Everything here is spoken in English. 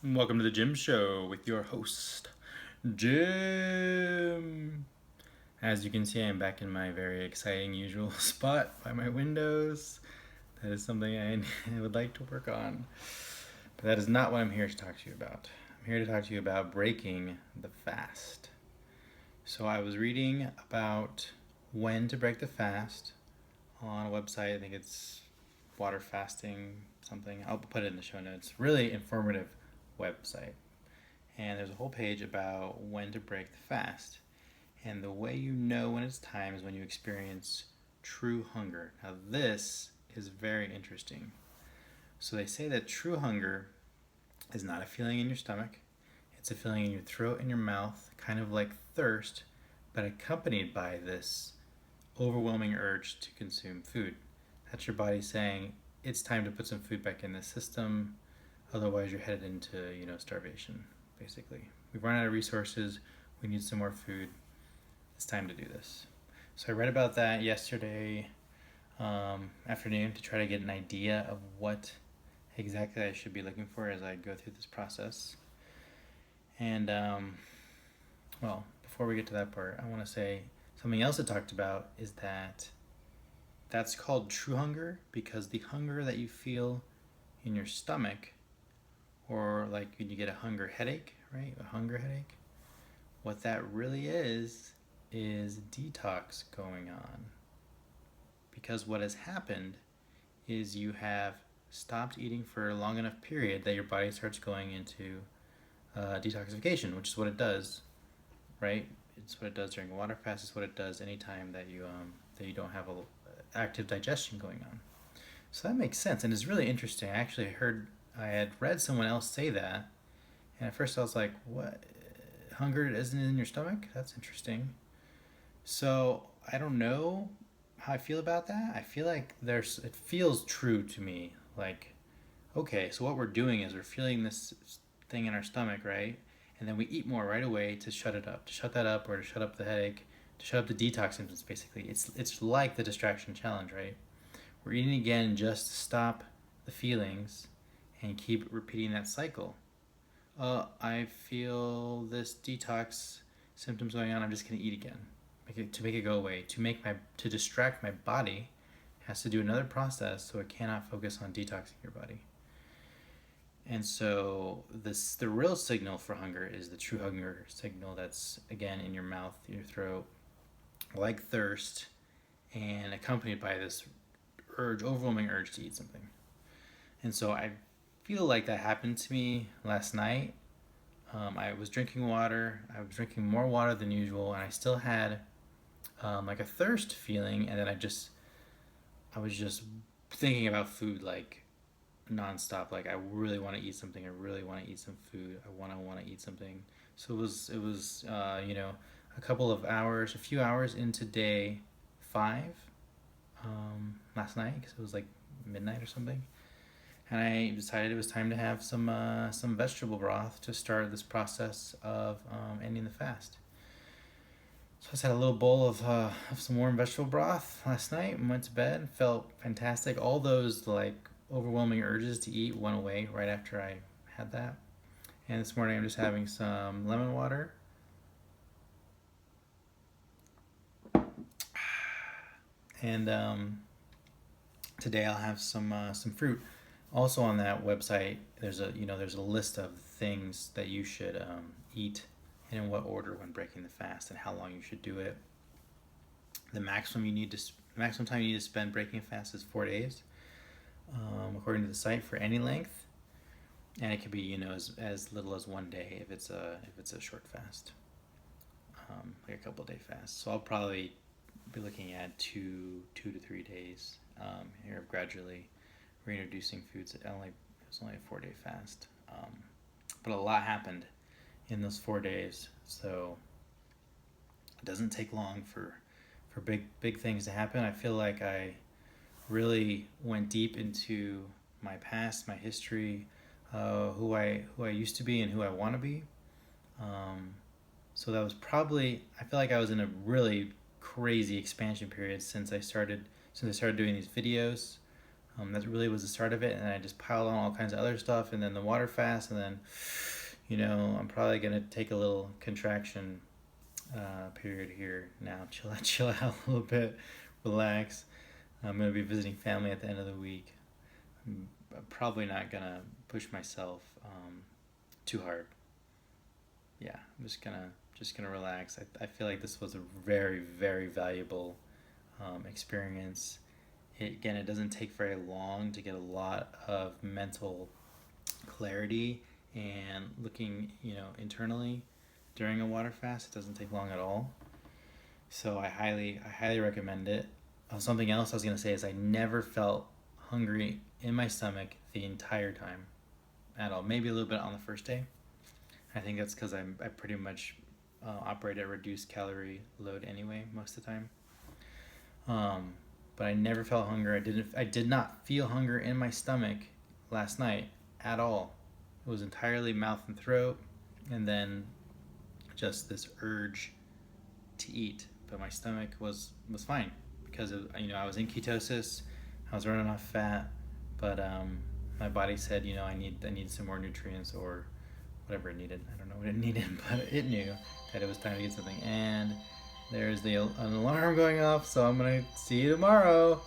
Welcome to the Jim Show with your host, Jim. As you can see, I'm back in my very exciting usual spot by my windows. That is something I would like to work on. But that is not what I'm here to talk to you about. I'm here to talk to you about breaking the fast. So I was reading about when to break the fast on a website. I think it's water fasting something. I'll put it in the show notes. Really informative website. And there's a whole page about when to break the fast. And the way you know when it's time is when you experience true hunger. Now, this is very interesting. So, they say that true hunger is not a feeling in your stomach, it's a feeling in your throat and your mouth, kind of like thirst, but accompanied by this overwhelming urge to consume food. That's your body saying it's time to put some food back in the system, otherwise you're headed into, starvation, basically. We've run out of resources, we need some more food, it's time to do this. So I read about that yesterday afternoon to try to get an idea of what exactly I should be looking for as I go through this process. And, well, before we get to that part, I want to say something else I talked about is that that's called true hunger because the hunger that you feel in your stomach, or like when you get a hunger headache, right? A hunger headache. What that really is detox going on. Because what has happened is you have stopped eating for a long enough period that your body starts going into detoxification, which is what it does, right? It's what it does during a water fast. It's what it does anytime that you don't have a active digestion going on. So that makes sense, and it's really interesting. I had read someone else say that, and at first I was like, "What? Hunger isn't in your stomach? That's interesting." So I don't know how I feel about that. I feel like it feels true to me. Like, okay, so what we're doing is we're feeling this thing in our stomach, right? And then we eat more right away to shut it up, to shut that up, or to shut up the headache, to shut up the detox symptoms. Basically, it's like the distraction challenge, right? We're eating again just to stop the feelings and keep repeating that cycle. I feel this detox symptoms going on. I'm just gonna eat again, to make it go away. To distract my body, has to do another process, so it cannot focus on detoxing your body. And so the real signal for hunger is the true hunger signal. That's again in your mouth, your throat, like thirst, and accompanied by this overwhelming urge to eat something. And so I feel like that happened to me last night. I was drinking water. I was drinking more water than usual, and I still had like a thirst feeling. And then I was just thinking about food like nonstop. Like I really want to eat something. I really want to eat some food. I want to eat something. So it was a few hours into day 5 last night because it was like midnight or something, and I decided it was time to have some vegetable broth to start this process of ending the fast. So I just had a little bowl of some warm vegetable broth last night and went to bed. Felt fantastic. All those like overwhelming urges to eat went away right after I had that. And this morning I'm just having some lemon water. And today I'll have some fruit. Also on that website, there's a list of things that you should eat and in what order when breaking the fast and how long you should do it. The maximum time you need to spend breaking a fast is 4 days, according to the site for any length, and it could be as little as 1 day if it's a short fast, like a couple day fast. So I'll probably be looking at 2 to 3 days here of gradually reintroducing foods. It was only a 4 day fast, but a lot happened in those 4 days. So it doesn't take long for big things to happen. I feel like I really went deep into my past, my history, who I used to be and who I want to be. Um, so that was probably, I feel like I was in a really crazy expansion period since I started doing these videos. That really was the start of it, and I just piled on all kinds of other stuff, and then the water fast, and then, I'm probably gonna take a little contraction period here now. Chill out a little bit, relax. I'm gonna be visiting family at the end of the week. I'm probably not gonna push myself too hard. Yeah, I'm just gonna relax. I feel like this was a very, very valuable experience. It doesn't take very long to get a lot of mental clarity and looking, internally during a water fast. It doesn't take long at all. So I highly recommend it. Something else I was gonna say is I never felt hungry in my stomach the entire time at all. Maybe a little bit on the first day. I think that's because I pretty much operate at reduced calorie load anyway most of the time. Um, but I never felt hunger. I did not feel hunger in my stomach last night at all. It was entirely mouth and throat, and then just this urge to eat. But my stomach was fine because I was in ketosis. I was running off fat, but my body said I need some more nutrients or whatever it needed. I don't know what it needed, but it knew that it was time to get something. And there's an alarm going off, so I'm gonna see you tomorrow.